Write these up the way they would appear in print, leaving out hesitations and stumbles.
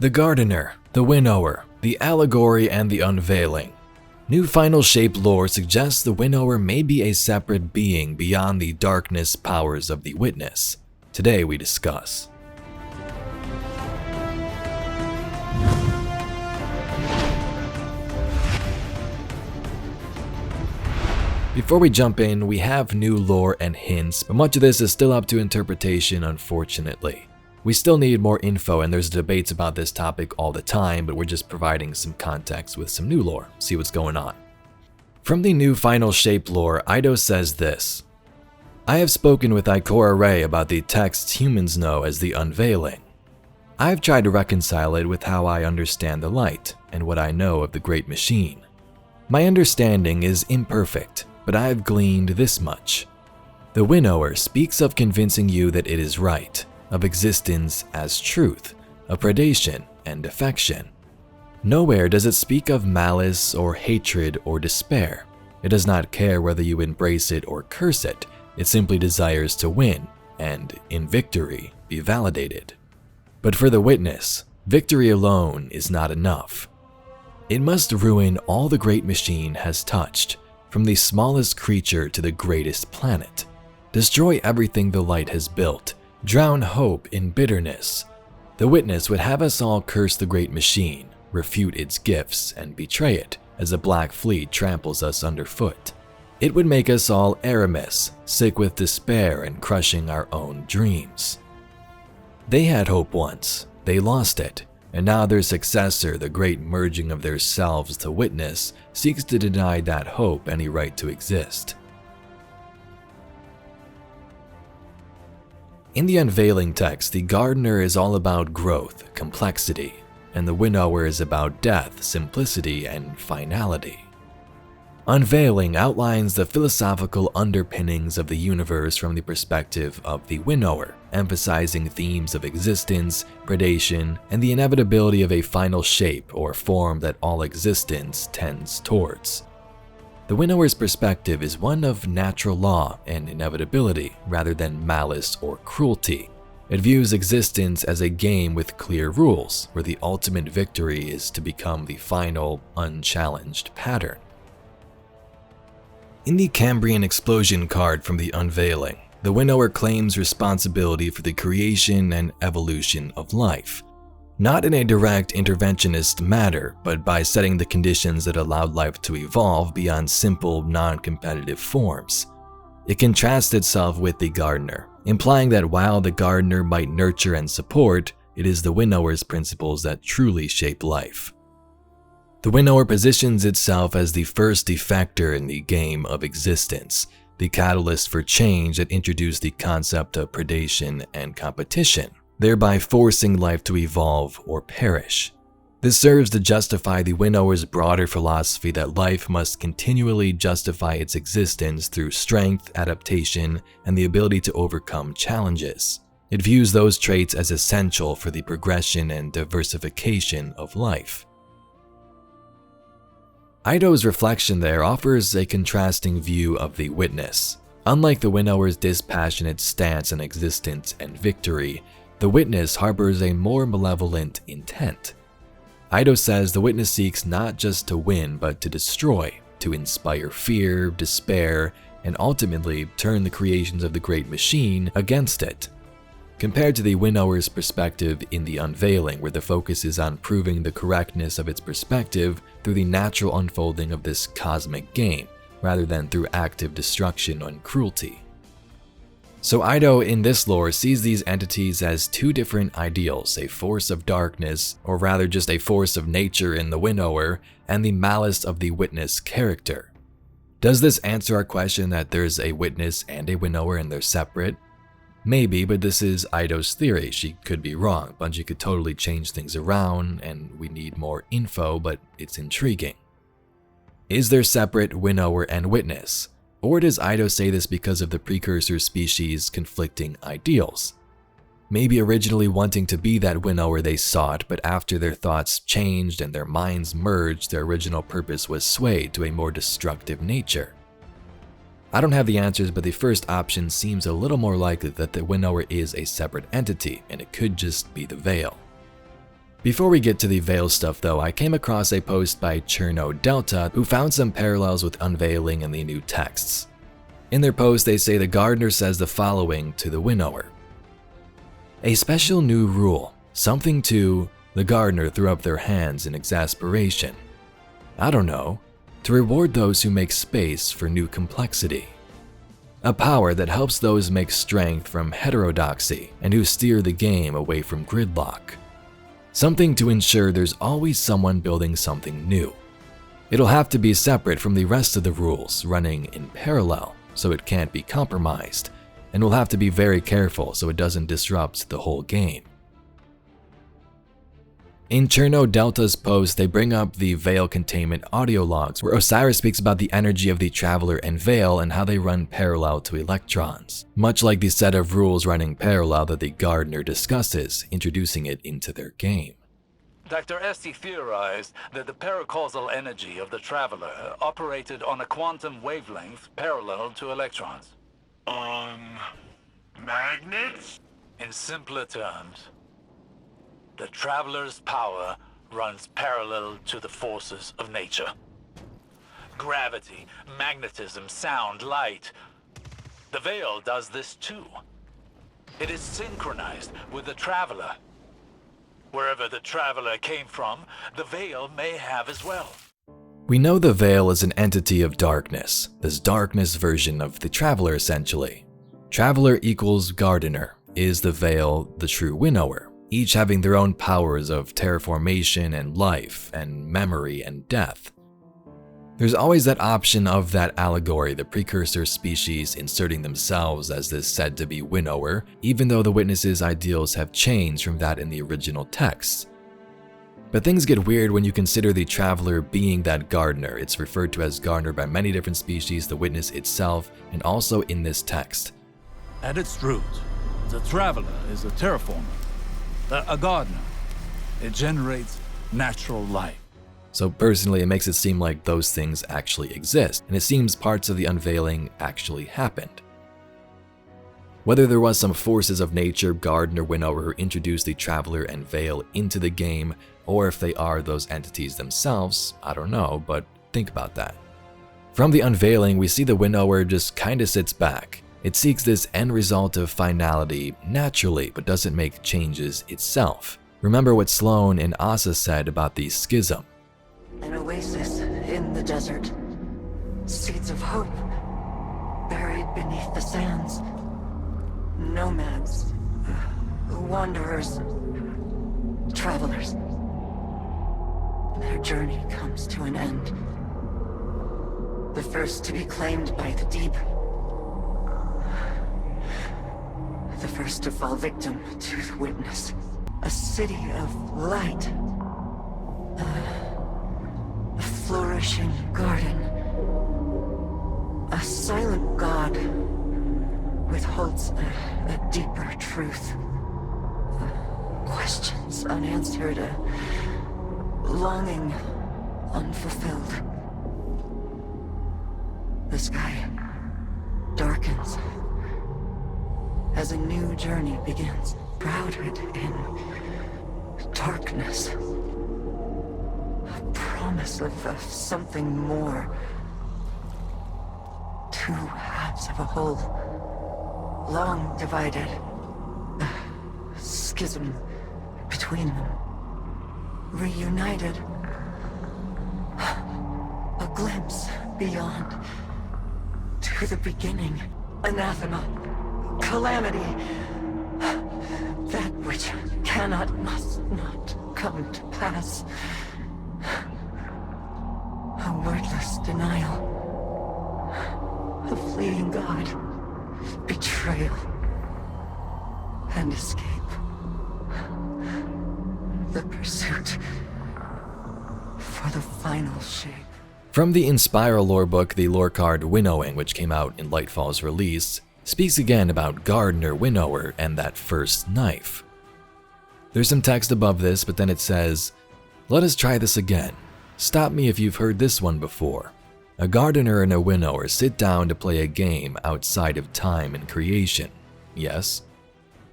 The Gardener, the Winnower, the Allegory, and the Unveiling. New Final Shape lore suggests the Winnower may be a separate being beyond the darkness powers of the Witness. Today we discuss. Before we jump in, we have new lore and hints, but much of this is still up to interpretation, unfortunately. We still need more info, and there's debates about this topic all the time, but we're just providing some context with some new lore. See what's going on. From the New Final Shape lore, Eido says this: I have spoken with Ikora Ray about the texts humans know as the Unveiling. I have tried to reconcile it with how I understand the light and what I know of the Great Machine. My understanding is imperfect, but I have gleaned this much. The Winnower speaks of convincing you that it is right, of existence as truth, of predation and affection. Nowhere does it speak of malice or hatred or despair. It does not care whether you embrace it or curse it. It simply desires to win and, in victory, be validated. But for the Witness, victory alone is not enough. It must ruin all the Great Machine has touched, from the smallest creature to the greatest planet. Destroy everything the light has built. Drown hope in bitterness. The Witness would have us all curse the Great Machine, refute its gifts, and betray it as a black fleet tramples us underfoot. It would make us all Aramis, sick with despair and crushing our own dreams. They had hope once, they lost it, and now their successor, the great merging of their selves to Witness, seeks to deny that hope any right to exist. In the Unveiling text, the Gardener is all about growth, complexity, and the Winnower is about death, simplicity, and finality. Unveiling outlines the philosophical underpinnings of the universe from the perspective of the Winnower, emphasizing themes of existence, predation, and the inevitability of a final shape or form that all existence tends towards. The Winnower's perspective is one of natural law and inevitability rather than malice or cruelty. It views existence as a game with clear rules, where the ultimate victory is to become the final, unchallenged pattern. In the Cambrian explosion card from the Unveiling, the Winnower claims responsibility for the creation and evolution of life. Not in a direct interventionist manner, but by setting the conditions that allowed life to evolve beyond simple, non-competitive forms. It contrasts itself with the Gardener, implying that while the Gardener might nurture and support, it is the Winnower's principles that truly shape life. The Winnower positions itself as the first defector in the game of existence, the catalyst for change that introduced the concept of predation and competition, thereby forcing life to evolve or perish. This serves to justify the Winnower's broader philosophy that life must continually justify its existence through strength, adaptation, and the ability to overcome challenges. It views those traits as essential for the progression and diversification of life. Eido's reflection there offers a contrasting view of the Witness. Unlike the Winnower's dispassionate stance on existence and victory, the Witness harbors a more malevolent intent. Eido says the Witness seeks not just to win, but to destroy, to inspire fear, despair, and ultimately turn the creations of the Great Machine against it. Compared to the Winnower's perspective in the Unveiling, where the focus is on proving the correctness of its perspective through the natural unfolding of this cosmic game, rather than through active destruction and cruelty. So Eido in this lore sees these entities as two different ideals, a force of darkness, or rather just a force of nature in the Winnower, and the malice of the Witness character. Does this answer our question that there's a Witness and a Winnower and they're separate? Maybe, but this is Eido's theory. She could be wrong. Bungie could totally change things around, and we need more info, but it's intriguing. Is there separate Winnower and Witness? Or does Eido say this because of the precursor species' conflicting ideals? Maybe originally wanting to be that Winnower they sought, but after their thoughts changed and their minds merged, their original purpose was swayed to a more destructive nature. I don't have the answers, but the first option seems a little more likely that the Winnower is a separate entity, and it could just be the Veil. Before we get to the Veil stuff though, I came across a post by Cherno Delta who found some parallels with Unveiling in the new texts. In their post, they say the gardener says the following to the Winnower. A special new rule, something to, the gardener threw up their hands in exasperation. I don't know, to reward those who make space for new complexity. A power that helps those make strength from heterodoxy and who steer the game away from gridlock. Something to ensure there's always someone building something new. It'll have to be separate from the rest of the rules, running in parallel, so it can't be compromised, and we'll have to be very careful so it doesn't disrupt the whole game. In Cherno Delta's post, they bring up the Veil Containment audio logs, where Osiris speaks about the energy of the Traveler and Veil and how they run parallel to electrons, much like the set of rules running parallel that the Gardener discusses, introducing it into their game. Dr. Esty theorized that the paracausal energy of the Traveler operated on a quantum wavelength parallel to electrons. Magnets? In simpler terms, the Traveler's power runs parallel to the forces of nature. Gravity, magnetism, sound, light. The Veil does this too. It is synchronized with the Traveler. Wherever the Traveler came from, the Veil may have as well. We know the Veil is an entity of darkness, this darkness version of the Traveler essentially. Traveler equals Gardener. Is the Veil the true Winnower, each having their own powers of terraformation and life and memory and death. There's always that option of that allegory, the precursor species inserting themselves as this said to be Winnower, even though the witness's ideals have changed from that in the original text. But things get weird when you consider the Traveler being that Gardener. It's referred to as Gardener by many different species, the witness itself, and also in this text. At its root, the Traveler is a terraformer, a gardener. It generates natural life. So personally, it makes it seem like those things actually exist, and it seems parts of the Unveiling actually happened. Whether there was some forces of nature, Gardener, Winnower, who introduced the Traveler and Veil into the game, or if they are those entities themselves, I don't know, but think about that. From the Unveiling, we see the Winnower just kinda sits back. It seeks this end result of finality naturally, but doesn't make changes itself. Remember what Sloane and Asa said about the schism. An oasis in the desert. Seeds of hope buried beneath the sands. Nomads, wanderers, travelers. Their journey comes to an end. The first to be claimed by the deep. The first to fall victim to the witness. A city of light. A flourishing garden. A silent god withholds a deeper truth. Questions unanswered, a longing unfulfilled. The sky darkens as a new journey begins, shrouded in darkness. A promise of something more. Two halves of a whole, long divided. A schism between them. Reunited. A glimpse beyond. To the beginning. Anathema. Calamity. That which cannot, must not come to pass. A wordless denial. A fleeing God. Betrayal. And escape. The pursuit for the final shape. From the Inspire lore book, the lore card Winnowing, which came out in Lightfall's release, speaks again about Gardener, Winnower, and that first knife. There's some text above this, but then it says, "Let us try this again. Stop me if you've heard this one before. A gardener and a winnower sit down to play a game outside of time and creation. Yes?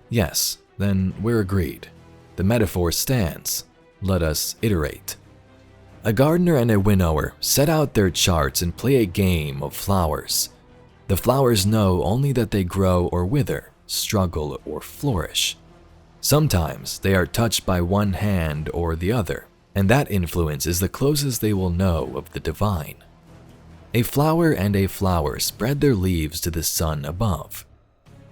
Yes, then we're agreed. The metaphor stands. Let us iterate. A gardener and a winnower set out their charts and play a game of flowers. The flowers know only that they grow or wither, struggle or flourish. Sometimes they are touched by one hand or the other, and that influence is the closest they will know of the divine. A flower and a flower spread their leaves to the sun above.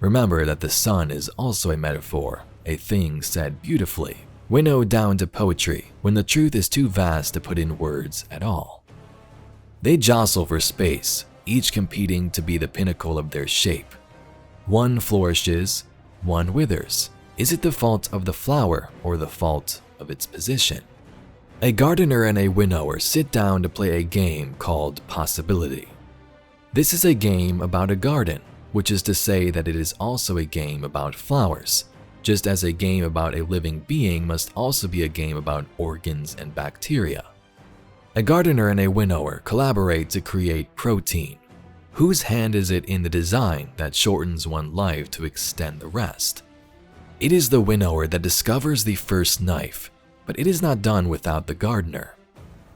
Remember that the sun is also a metaphor, a thing said beautifully, winnowed down to poetry when the truth is too vast to put in words at all. They jostle for space, each competing to be the pinnacle of their shape. One flourishes, one withers. Is it the fault of the flower or the fault of its position? A gardener and a winnower sit down to play a game called Possibility. This is a game about a garden, which is to say that it is also a game about flowers, just as a game about a living being must also be a game about organs and bacteria. A gardener and a winnower collaborate to create protein. Whose hand is it in the design that shortens one life to extend the rest? It is the winnower that discovers the first knife, but it is not done without the gardener.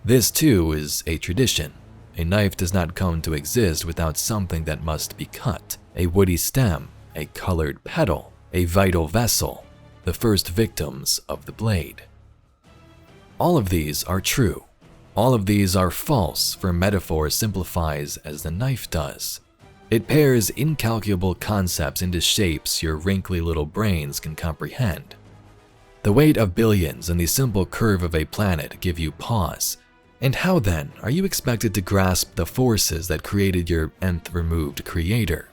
This too is a tradition. A knife does not come to exist without something that must be cut. A woody stem, a colored petal, a vital vessel, the first victims of the blade. All of these are true. All of these are false, for metaphor simplifies as the knife does. It pairs incalculable concepts into shapes your wrinkly little brains can comprehend. The weight of billions and the simple curve of a planet give you pause. And how then are you expected to grasp the forces that created your nth removed creator?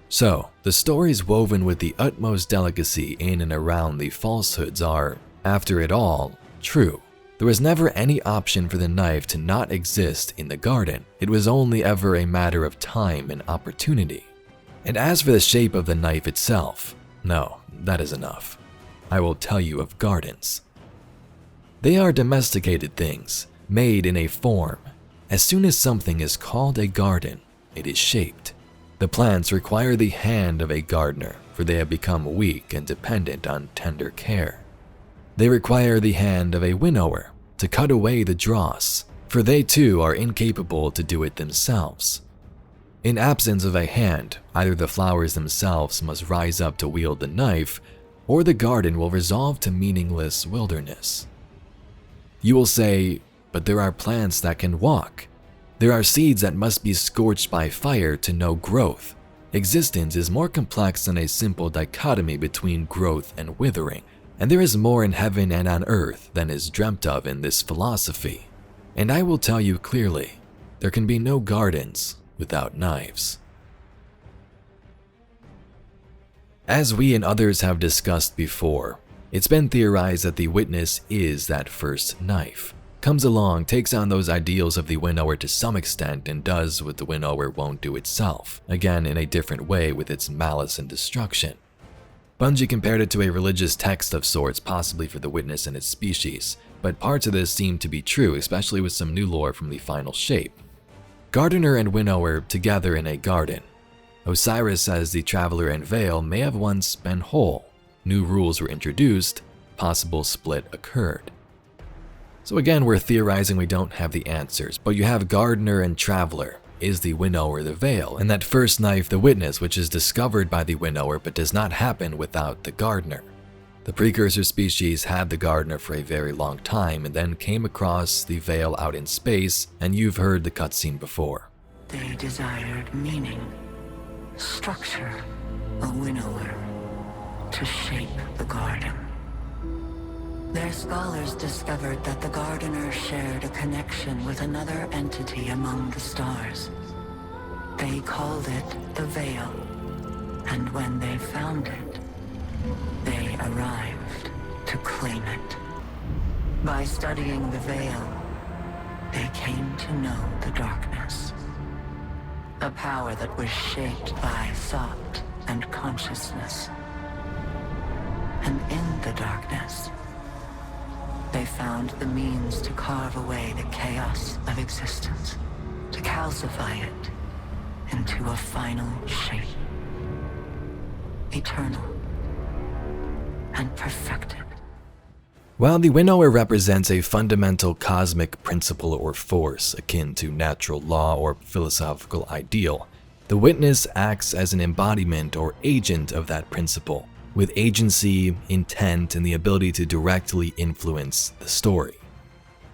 So, the stories woven with the utmost delicacy in and around the falsehoods are, after it all, true. There was never any option for the knife to not exist in the garden. It was only ever a matter of time and opportunity. And as for the shape of the knife itself, no, that is enough. I will tell you of gardens. They are domesticated things, made in a form. As soon as something is called a garden, it is shaped. The plants require the hand of a gardener, for they have become weak and dependent on tender care. They require the hand of a winnower to cut away the dross, for they too are incapable to do it themselves. In absence of a hand, either the flowers themselves must rise up to wield the knife, or the garden will resolve to meaningless wilderness. You will say, but there are plants that can walk. There are seeds that must be scorched by fire to know growth. Existence is more complex than a simple dichotomy between growth and withering. And there is more in heaven and on earth than is dreamt of in this philosophy. And I will tell you clearly, there can be no gardens without knives. As we and others have discussed before, it's been theorized that the witness is that first knife. Comes along, takes on those ideals of the winnower to some extent, and does what the winnower won't do itself, again in a different way with its malice and destruction. Bungie compared it to a religious text of sorts, possibly for the witness and its species, but parts of this seem to be true, especially with some new lore from the final shape. Gardener and winnower together in a garden. Osiris as the traveler and Veil may have once been whole. New rules were introduced, possible split occurred. So again, we're theorizing, we don't have the answers, but you have gardener and traveler. Is the winnower the Veil, and that first knife the witness, which is discovered by the winnower but does not happen without the gardener. The precursor species had the gardener for a very long time and then came across the Veil out in space, and you've heard the cutscene before. They desired meaning, structure, a winnower, to shape the garden. Their scholars discovered that the gardener shared a connection with another entity among the stars. They called it the Veil, and when they found it, they arrived to claim it. By studying the Veil, they came to know the darkness. A power that was shaped by thought and consciousness. And in the darkness, they found the means to carve away the chaos of existence, to calcify it into a final shape, eternal and perfected. While the Winnower represents a fundamental cosmic principle or force akin to natural law or philosophical ideal, the Witness acts as an embodiment or agent of that principle, with agency, intent, and the ability to directly influence the story.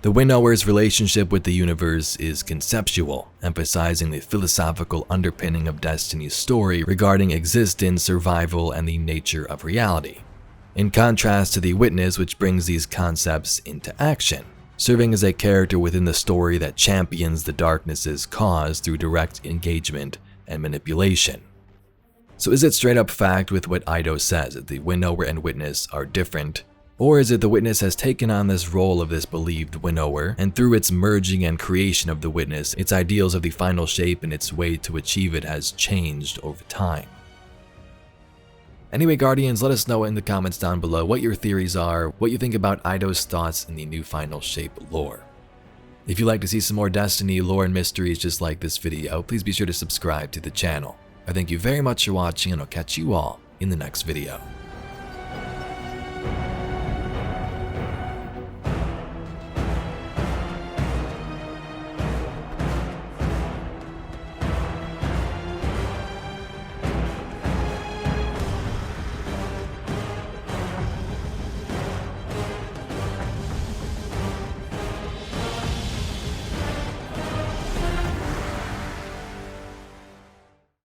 The Winnower's relationship with the universe is conceptual, emphasizing the philosophical underpinning of Destiny's story regarding existence, survival, and the nature of reality. In contrast to the Witness, which brings these concepts into action, serving as a character within the story that champions the darkness's cause through direct engagement and manipulation. So is it straight up fact with what Ido says that the Winnower and Witness are different? Or is it the Witness has taken on this role of this believed Winnower, and through its merging and creation of the Witness, its ideals of the final shape and its way to achieve it has changed over time? Anyway, Guardians, let us know in the comments down below what your theories are, what you think about Ido's thoughts in the new Final Shape lore. If you'd like to see some more Destiny lore and mysteries just like this video, please be sure to subscribe to the channel. I thank you very much for watching, and I'll catch you all in the next video.